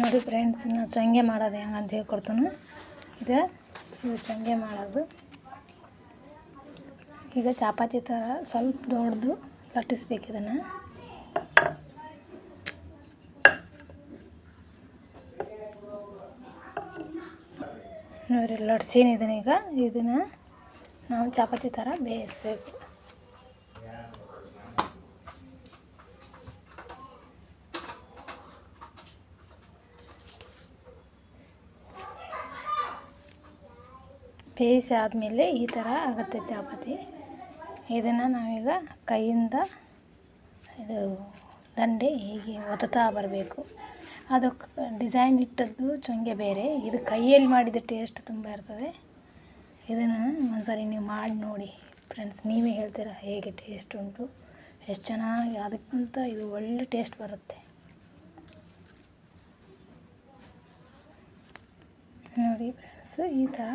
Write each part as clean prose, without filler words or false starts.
ನೋಡಿ ಫ್ರೆಂಡ್ಸ್, ನಾನು ಚಂಗೆ ಮಾಡೋದು ಹೆಂಗೆ ಅಂತ ಹೇಳ್ಕೊಡ್ತಾನೆ. ಇದು ಚಂಗೆ ಮಾಡೋದು. ಈಗ ಚಪಾತಿ ಥರ ಸ್ವಲ್ಪ ದೊಡ್ಡದು ಲಟ್ಟಿಸ್ಬೇಕು. ಇದನ್ನು ನೋಡಿ ಲಟ್ಸೀನಿ. ಇದನ್ನು ನಾವು ಚಪಾತಿ ಥರ ಬೇಯಿಸ್ಬೇಕು. ಬೇಯಿಸಿ ಆದಮೇಲೆ ಈ ಥರ ಆಗುತ್ತೆ ಚಪಾತಿ. ಇದನ್ನು ನಾವೀಗ ಕೈಯಿಂದ ಇದು ದಂಡೆ ಹೀಗೆ ಒತ್ತುತ್ತಾ ಬರಬೇಕು. ಅದಕ್ಕೆ ಡಿಸೈನ್ ಇಟ್ಟದ್ದು ಚೊಂಗೆ ಬೇರೆ, ಇದು ಕೈಯಲ್ಲಿ ಮಾಡಿದ ಟೇಸ್ಟ್ ತುಂಬ ಇರ್ತದೆ. ಇದನ್ನು ಒಂದ್ಸರಿ ನೀವು ಮಾಡಿ ನೋಡಿ ಫ್ರೆಂಡ್ಸ್, ನೀವೇ ಹೇಳ್ತೀರ ಹೇಗೆ ಟೇಸ್ಟ್ ಉಂಟು, ಎಷ್ಟು ಚೆನ್ನಾಗಿ. ಅದಕ್ಕಿಂತ ಇದು ಒಳ್ಳೆ ಟೇಸ್ಟ್ ಬರುತ್ತೆ. ನೋಡಿ ಫ್ರೆಂಡ್ಸ್, ಈ ಥರ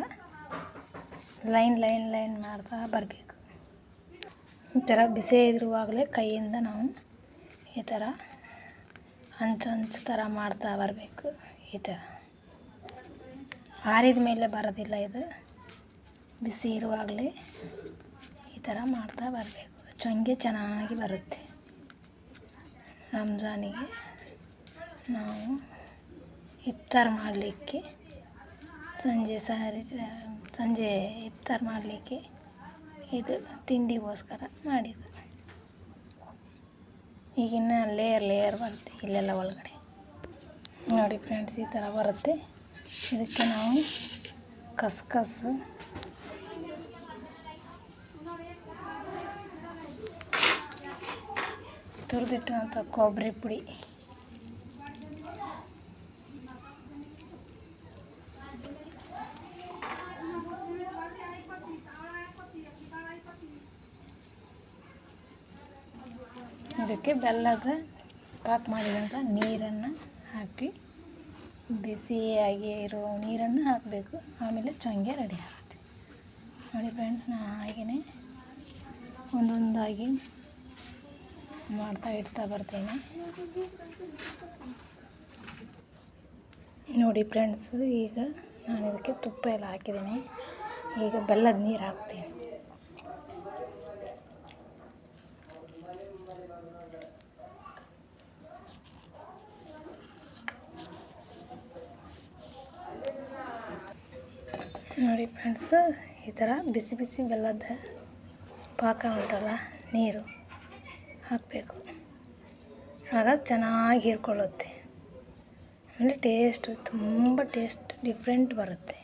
ಲೈನ್ ಮಾಡ್ತಾ ಬರಬೇಕು. ಈ ಥರ ಬಿಸಿ ಇರುವಾಗಲೇ ಕೈಯಿಂದ ನಾವು ಈ ಥರ ಹಂಚು ಥರ ಮಾಡ್ತಾ ಬರಬೇಕು. ಈ ಥರ ಆರಿದ ಮೇಲೆ ಬರೋದಿಲ್ಲ, ಇದು ಬಿಸಿ ಇರುವಾಗಲೇ ಈ ಥರ ಮಾಡ್ತಾ ಬರಬೇಕು. ಚೊಂಗೆ ಚೆನ್ನಾಗಿ ಬರುತ್ತೆ. ರಂಜಾನಿಗೆ ನಾವು ಇಫ್ತಾರ್ ಮಾಡಲಿಕ್ಕೆ ಸಂಜೆ ಇಫ್ತಾರ್ ಮಾಡಲಿಕ್ಕೆ ಇದು ತಿಂಡಿಗೋಸ್ಕರ ಮಾಡಿದ್ದು. ಈಗಿನ್ನ ಲೇಯರ್ ಬರುತ್ತೆ ಇಲ್ಲೆಲ್ಲ ಒಳಗಡೆ. ನೋಡಿ ಫ್ರೆಂಡ್ಸ್, ಈ ಥರ ಬರುತ್ತೆ. ಇದಕ್ಕೆ ನಾವು ಕಸ್ಕಸು, ತುರಿದಿಟ್ಟಂಥ ಕೊಬ್ಬರಿ ಪುಡಿ, ಇದಕ್ಕೆ ಬೆಲ್ಲದ ಪಾಕ ಮಾಡಿದಂಥ ನೀರನ್ನು ಹಾಕಿ, ಬಿಸಿಯಾಗಿ ಇರೋ ನೀರನ್ನು ಹಾಕಬೇಕು. ಆಮೇಲೆ ಚೊಂಗೆ ರೆಡಿ ಆಗುತ್ತೆ. ನೋಡಿ ಫ್ರೆಂಡ್ಸ್, ನಾನು ಹಾಗೆಯೇ ಒಂದೊಂದಾಗಿ ಇಡ್ತಾ ಬರ್ತೇನೆ. ನೋಡಿ ಫ್ರೆಂಡ್ಸ್, ಈಗ ನಾನು ಇದಕ್ಕೆ ತುಪ್ಪ ಎಲ್ಲ ಹಾಕಿದ್ದೀನಿ. ಈಗ ಬೆಲ್ಲದ ನೀರು ಹಾಕ್ತೀನಿ. ನೋಡಿ ಫ್ರೆಂಡ್ಸ್, ಈ ಥರ ಬಿಸಿ ಬೆಲ್ಲದ ಪಾಕ ಉಂಟಲ್ಲ, ನೀರು ಹಾಕಬೇಕು. ಆಗ ಚೆನ್ನಾಗಿ ಹೀರ್ಕೊಳ್ಳುತ್ತೆ. ಆಮೇಲೆ ತುಂಬ ಟೇಸ್ಟ್ ಡಿಫ್ರೆಂಟ್ ಬರುತ್ತೆ.